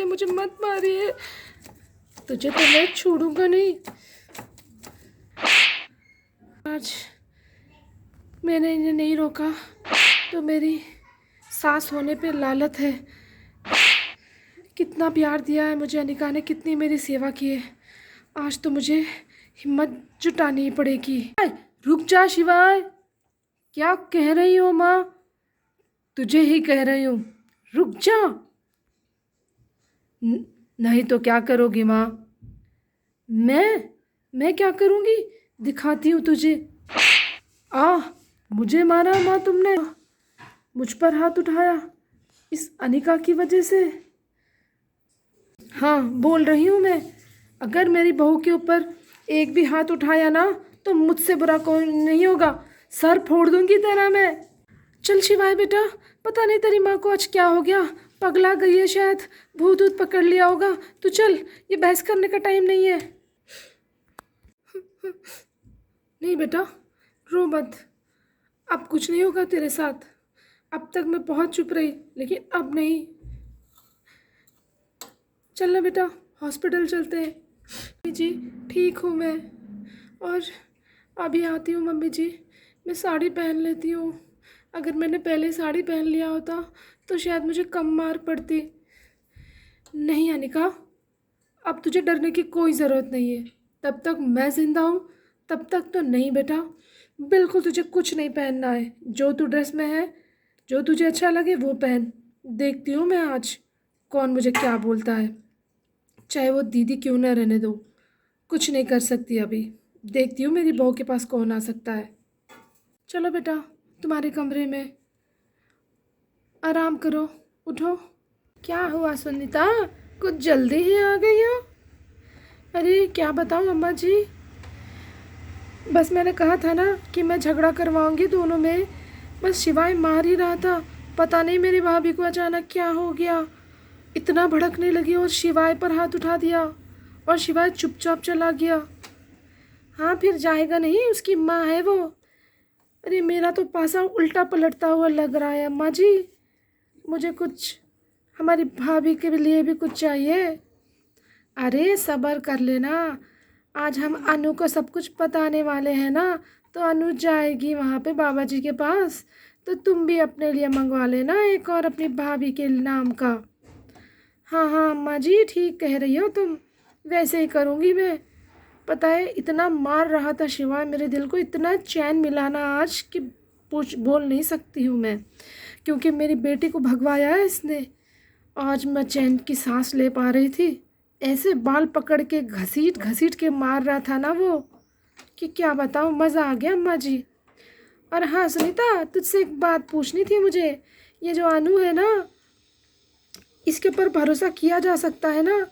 मुझे मत मारिए, तुझे तो मैं छोड़ूंगा नहीं। आज मैंने इन्हें नहीं रोका तो मेरी सास होने पे लालत है। कितना प्यार दिया है मुझे अनिका ने, कितनी मेरी सेवा की है। आज तो मुझे हिम्मत जुटानी ही पड़ेगी। रुक जा शिवाय, क्या कह रही हो माँ? तुझे ही कह रही हूँ, रुक जा। नहीं तो क्या करोगी माँ? मैं क्या करूँगी, दिखाती हूँ तुझे। मुझे मारा माँ तुमने, मुझ पर हाथ उठाया इस अनिका की वजह से। हाँ बोल रही हूँ मैं, अगर मेरी बहू के ऊपर एक भी हाथ उठाया ना तो मुझसे बुरा कोई नहीं होगा, सर फोड़ दूंगी तेरा मैं। चल शिवाय बेटा, पता नहीं तेरी माँ को आज क्या हो गया, पगला गई है शायद, भूत ऊत पकड़ लिया होगा। तो चल, ये बहस करने का टाइम नहीं है। नहीं बेटा रो मत, अब कुछ नहीं होगा तेरे साथ। अब तक मैं बहुत चुप रही लेकिन अब नहीं। चल ना बेटा, हॉस्पिटल चलते हैं। मम्मी जी ठीक हूँ मैं, और अभी आती हूँ मम्मी जी। मैं साड़ी पहन लेती हूँ, अगर मैंने पहले साड़ी पहन लिया होता तो शायद मुझे कम मार पड़ती। नहीं अनिका, अब तुझे डरने की कोई ज़रूरत नहीं है। तब तक मैं ज़िंदा हूँ तब तक तो नहीं बेटा, बिल्कुल तुझे कुछ नहीं पहनना है। जो तू ड्रेस में है, जो तुझे अच्छा लगे वो पहन। देखती हूँ मैं आज कौन मुझे क्या बोलता है, चाहे वो दीदी क्यों ना रहने दो। कुछ नहीं कर सकती अभी, देखती हूँ मेरी बहू के पास कौन आ सकता है। चलो बेटा तुम्हारे कमरे में, आराम करो, उठो। क्या हुआ सुनीता, कुछ जल्दी ही आ गई हो? अरे क्या बताऊँ अम्मा जी, बस मैंने कहा था ना कि मैं झगड़ा करवाऊंगी दोनों में, बस शिवाय मार ही रहा था। पता नहीं मेरी भाभी को अचानक क्या हो गया, इतना भड़कने लगी और शिवाय पर हाथ उठा दिया और शिवाय चुपचाप चला गया। हाँ फिर जाएगा नहीं, उसकी माँ है वो। अरे मेरा तो पासा उल्टा पलटता हुआ लग रहा है अम्मा जी। मुझे कुछ, हमारी भाभी के लिए भी कुछ चाहिए। अरे सब्र कर लेना, आज हम अनु को सब कुछ बताने वाले हैं ना, तो अनु जाएगी वहाँ पे बाबा जी के पास, तो तुम भी अपने लिए मंगवा लेना एक और अपनी भाभी के नाम का। हाँ हाँ अम्मा जी ठीक कह रही हो तुम, वैसे ही करूँगी मैं। पता है इतना मार रहा था शिवाय मेरे दिल को, इतना चैन मिला ना आज कि बोल नहीं सकती हूँ मैं, क्योंकि मेरी बेटी को भगवाया है इसने। आज मैं चैन की सांस ले पा रही थी, ऐसे बाल पकड़ के घसीट घसीट के मार रहा था ना वो, कि क्या बताऊँ, मज़ा आ गया अम्मा जी। और हाँ सुनीता, तुझसे एक बात पूछनी थी मुझे। ये जो अनु है ना, इसके ऊपर भरोसा किया जा सकता है ना?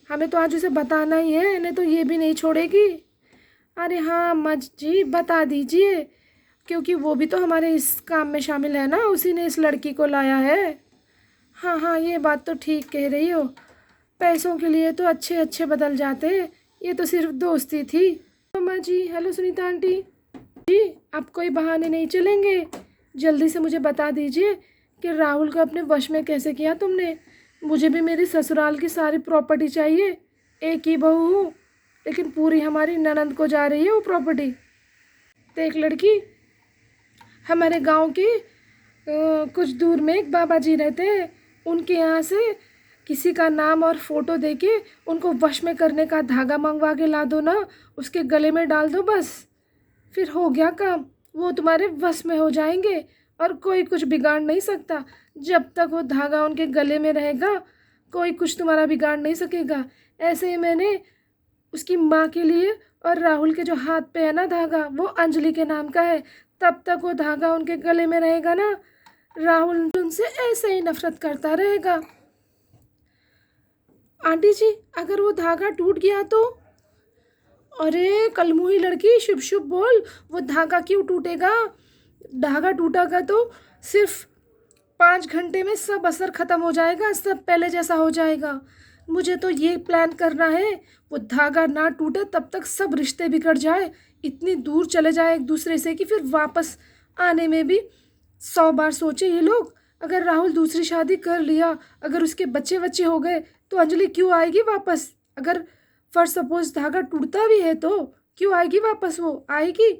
हमें तो आज उसे बताना ही है, नहीं तो ये भी नहीं छोड़ेगी। अरे हाँ अम्मा जी बता दीजिए, क्योंकि वो भी तो हमारे इस काम में शामिल है ना, उसी ने इस लड़की को लाया है। हाँ हाँ ये बात तो ठीक कह रही हो, पैसों के लिए तो अच्छे अच्छे बदल जाते हैं, ये तो सिर्फ दोस्ती थी। अम्मा जी, हेलो सुनीता आंटी जी, आप कोई बहाने नहीं चलेंगे, जल्दी से मुझे बता दीजिए कि राहुल को अपने वश में कैसे किया तुमने। मुझे भी मेरी ससुराल की सारी प्रॉपर्टी चाहिए, एक ही बहू हूँ लेकिन पूरी हमारी ननंद को जा रही है वो प्रॉपर्टी। तो एक लड़की, हमारे गांव के कुछ दूर में एक बाबा जी रहते हैं, उनके यहाँ से किसी का नाम और फ़ोटो देके उनको वश में करने का धागा मंगवा के ला दो ना, उसके गले में डाल दो, बस फिर हो गया काम। वो तुम्हारे वश में हो जाएंगे और कोई कुछ बिगाड़ नहीं सकता। जब तक वो धागा उनके गले में रहेगा कोई कुछ तुम्हारा बिगाड़ नहीं सकेगा। ऐसे ही मैंने उसकी माँ के लिए, और राहुल के जो हाथ पे है ना धागा, वो अंजलि के नाम का है। तब तक वो धागा उनके गले में रहेगा ना, राहुल उनसे ऐसे ही नफरत करता रहेगा। आंटी जी अगर वो धागा टूट गया तो? अरे कलमुही लड़की, शुभ शुभ बोल, वो धागा क्यों टूटेगा? धागा टूटेगा तो सिर्फ 5 घंटे में सब असर ख़त्म हो जाएगा, सब पहले जैसा हो जाएगा। मुझे तो ये प्लान करना है, वो धागा ना टूटे तब तक सब रिश्ते बिगड़ जाए, इतनी दूर चले जाए एक दूसरे से कि फिर वापस आने में भी 100 बार सोचे ये लोग। अगर राहुल दूसरी शादी कर लिया, अगर उसके बच्चे बच्चे हो गए, तो अंजलि क्यों आएगी वापस? अगर फॉर सपोज धागा टूटता भी है तो क्यों आएगी वापस? वो आएगी,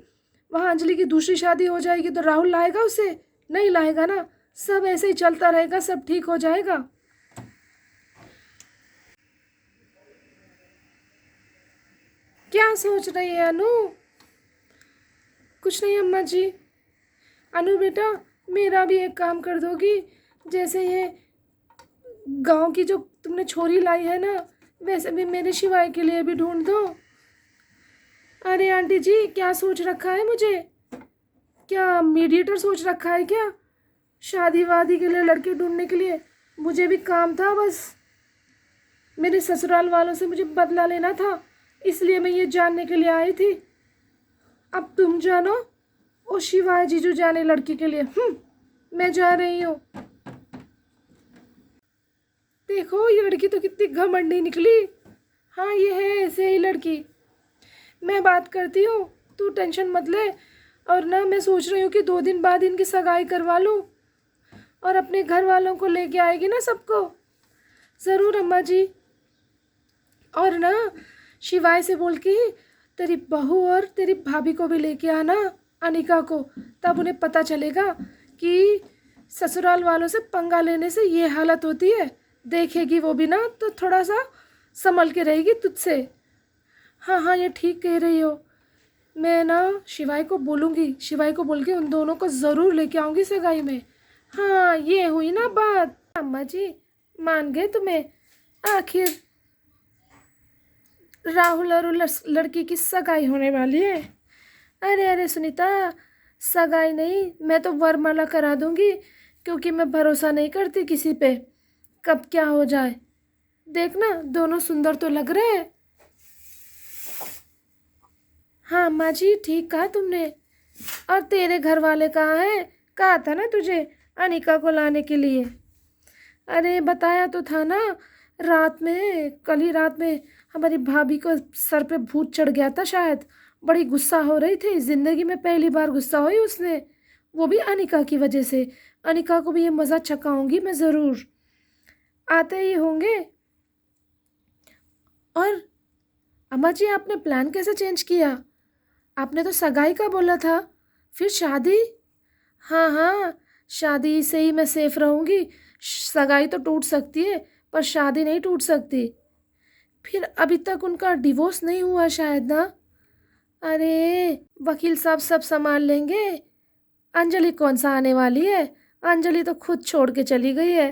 वहाँ अंजलि की दूसरी शादी हो जाएगी तो राहुल लाएगा उसे? नहीं लाएगा ना। सब ऐसे ही चलता रहेगा, सब ठीक हो जाएगा। क्या सोच रही है अनु? कुछ नहीं अम्मा जी। अनु बेटा, मेरा भी एक काम कर दोगी? जैसे ये गांव की जो तुमने छोरी लाई है ना, वैसे भी मेरे शिवाय के लिए भी ढूंढ दो। अरे आंटी जी, क्या सोच रखा है मुझे? क्या मीडिएटर सोच रखा है क्या? शादी वादी के लिए लड़के ढूंढने के लिए? मुझे भी काम था बस। मेरे ससुराल वालों से मुझे बदला लेना था, इसलिए मैं ये जानने के लिए आई थी। अब तुम जानो, ओ शिवाय जीजू जाने लड़की के लिए। मैं जा रही हूँ। देखो ये लड़की तो कितनी घमंडी निकली। हाँ ये है ऐसे ही लड़की। मैं बात करती हूँ, तू टेंशन मत ले। और ना मैं सोच रही हूँ कि 2 दिन बाद इनकी सगाई करवा लूँ और अपने घर वालों को लेके आएगी ना सबको। ज़रूर अम्मा जी। और ना शिवाय से बोल के तेरी बहू और तेरी भाभी को भी लेके आना, अनिका को। तब उन्हें पता चलेगा कि ससुराल वालों से पंगा लेने से ये हालत होती है। देखेगी वो भी ना तो थोड़ा सा संभल के रहेगी तुझसे। हाँ हाँ ये ठीक कह रही हो। मैं ना शिवाय को बोलूँगी, शिवाय को बोल के उन दोनों को ज़रूर लेके आऊँगी सगाई में। हाँ ये हुई ना बात। अम्मा जी मान गए तुम्हें? आखिर राहुल और लड़की की सगाई होने वाली है। अरे अरे सुनीता, सगाई नहीं, मैं तो वरमाला करा दूंगी, क्योंकि मैं भरोसा नहीं करती किसी पे, कब क्या हो जाए। देखना दोनों सुंदर तो लग रहे हैं। हाँ अम्मा जी ठीक कहा तुमने। और तेरे घर वाले कहाँ हैं? कहा था ना तुझे अनिका को लाने के लिए। अरे बताया तो था ना, रात में, कल ही रात में हमारी भाभी को सर पे भूत चढ़ गया था शायद। बड़ी गुस्सा हो रही थी, ज़िंदगी में पहली बार गुस्सा हुई उसने, वो भी अनिका की वजह से। अनिका को भी ये मज़ा चखाऊंगी मैं ज़रूर। आते ही होंगे। और अम्मा जी आपने प्लान कैसे चेंज किया? आपने तो सगाई का बोला था, फिर शादी? हाँ हाँ, शादी से ही मैं सेफ रहूँगी। सगाई तो टूट सकती है पर शादी नहीं टूट सकती। फिर अभी तक उनका डिवोर्स नहीं हुआ शायद ना? अरे वकील साहब सब संभाल लेंगे। अंजलि कौन सा आने वाली है? अंजलि तो खुद छोड़ के चली गई है।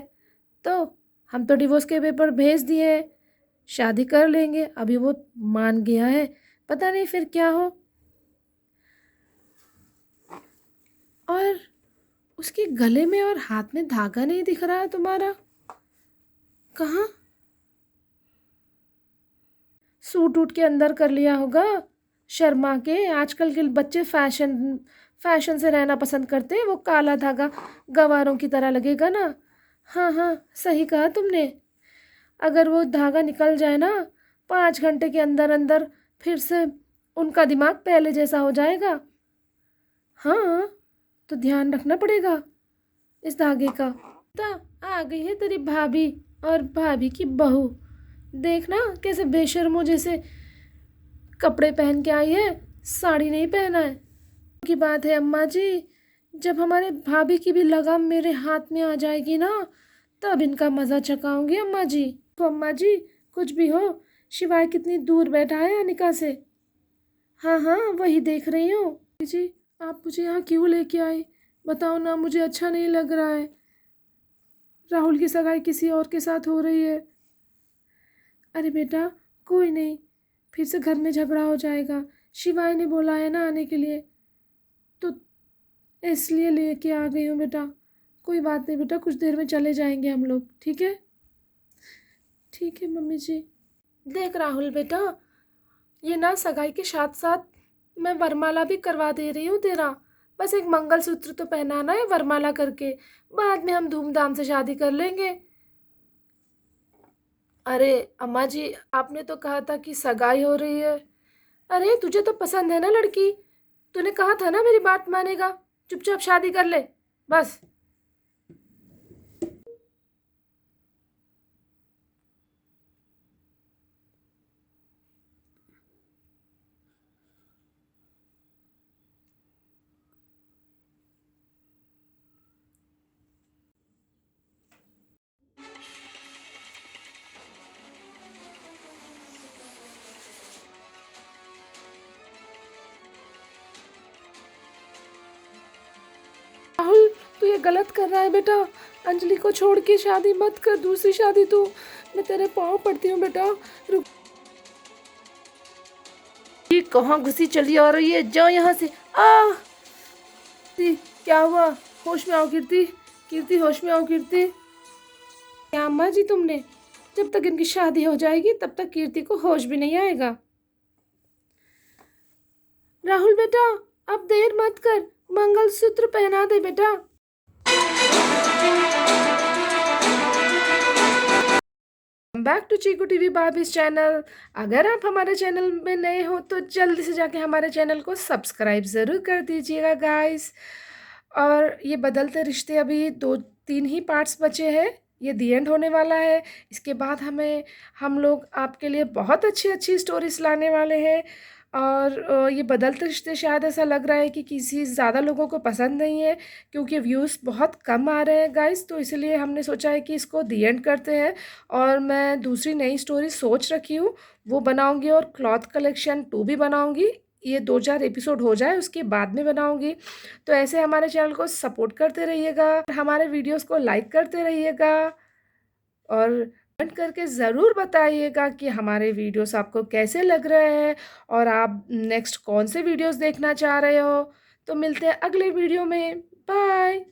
तो हम तो डिवोर्स के पेपर भेज दिए हैं, शादी कर लेंगे। अभी वो मान गया है, पता नहीं फिर क्या हो। और उसके गले में और हाथ में धागा नहीं दिख रहा है तुम्हारा, कहाँ? सूट उट के अंदर कर लिया होगा शर्मा के। आजकल के बच्चे फैशन फैशन से रहना पसंद करते हैं। वो काला धागा गवारों की तरह लगेगा ना। हाँ हाँ सही कहा तुमने। अगर वो धागा निकल जाए ना 5 घंटे के अंदर अंदर, फिर से उनका दिमाग पहले जैसा हो जाएगा। हाँ तो ध्यान रखना पड़ेगा इस धागे का। आ गई है तेरी भाभी और भाभी की बहू। देखना कैसे बेशर्मों जैसे कपड़े पहन के आई है, साड़ी नहीं पहना है। की बात है अम्मा जी, जब हमारे भाभी की भी लगाम मेरे हाथ में आ जाएगी ना, तब इनका मज़ा चखाऊंगी अम्मा जी। तो अम्मा जी कुछ भी हो, शिवाय कितनी दूर बैठा है अनिका से। हाँ हाँ वही देख रही हूँ। जी आप मुझे यहाँ क्यों लेके आए? बताओ ना, मुझे अच्छा नहीं लग रहा है। राहुल की सगाई किसी और के साथ हो रही है। अरे बेटा कोई नहीं, फिर से घर में झगड़ा हो जाएगा। शिवाय ने बोला है ना आने के लिए, तो इसलिए लेके आ गई हूँ बेटा। कोई बात नहीं बेटा, कुछ देर में चले जाएंगे हम लोग, ठीक है? ठीक है मम्मी जी। देख राहुल बेटा, ये ना सगाई के साथ साथ मैं वरमाला भी करवा दे रही हूँ तेरा। बस एक मंगलसूत्र तो पहनाना है वरमाला करके, बाद में हम धूमधाम से शादी कर लेंगे। अरे अम्मा जी आपने तो कहा था कि सगाई हो रही है। अरे तुझे तो पसंद है ना लड़की, तूने कहा था ना मेरी बात मानेगा, चुपचाप शादी कर ले बस। ये गलत कर रहा है बेटा। अंजलि को छोड़ के शादी मत कर, दूसरी शादी तू। मैं तेरे पाँव पड़ती हूँ बेटा। रुक। ये कहाँ घुसी चली आ रही है, जाओ यहाँ से। आ क्या हुआ? होश में आओ कीर्ति, कीर्ति होश में आओ कीर्ति। क्या अम्मा जी तुमने? जब तक इनकी शादी हो जाएगी तब तक कीर्ति को होश भी नहीं आएगा। राहुल बेटा, अब देर मत कर, मंगलसूत्र पहना दे बेटा। बैक टू चीकू टीवी बाबीज चैनल। अगर आप हमारे चैनल में नए हो तो जल्दी से जाके हमारे चैनल को सब्सक्राइब ज़रूर कर दीजिएगा गाइस। और ये बदलते रिश्ते अभी 2-3 ही पार्ट्स बचे हैं, ये दी एंड होने वाला है। इसके बाद हम लोग आपके लिए बहुत अच्छी अच्छी स्टोरीज लाने वाले हैं। और ये बदलते रिश्ते शायद ऐसा लग रहा है कि किसी ज़्यादा लोगों को पसंद नहीं है, क्योंकि व्यूज़ बहुत कम आ रहे हैं गाइस। तो इसलिए हमने सोचा है कि इसको दी एंड करते हैं। और मैं दूसरी नई स्टोरी सोच रखी हूँ, वो बनाऊँगी। और क्लॉथ कलेक्शन 2 भी बनाऊँगी। ये 2-4 एपिसोड हो जाए उसके बाद में बनाऊँगी। तो ऐसे हमारे चैनल को सपोर्ट करते रहिएगा, हमारे वीडियोस को लाइक करते रहिएगा। और कमेंट करके ज़रूर बताइएगा कि हमारे वीडियोस आपको कैसे लग रहे हैं और आप नेक्स्ट कौन से वीडियोस देखना चाह रहे हो। तो मिलते हैं अगले वीडियो में। बाय।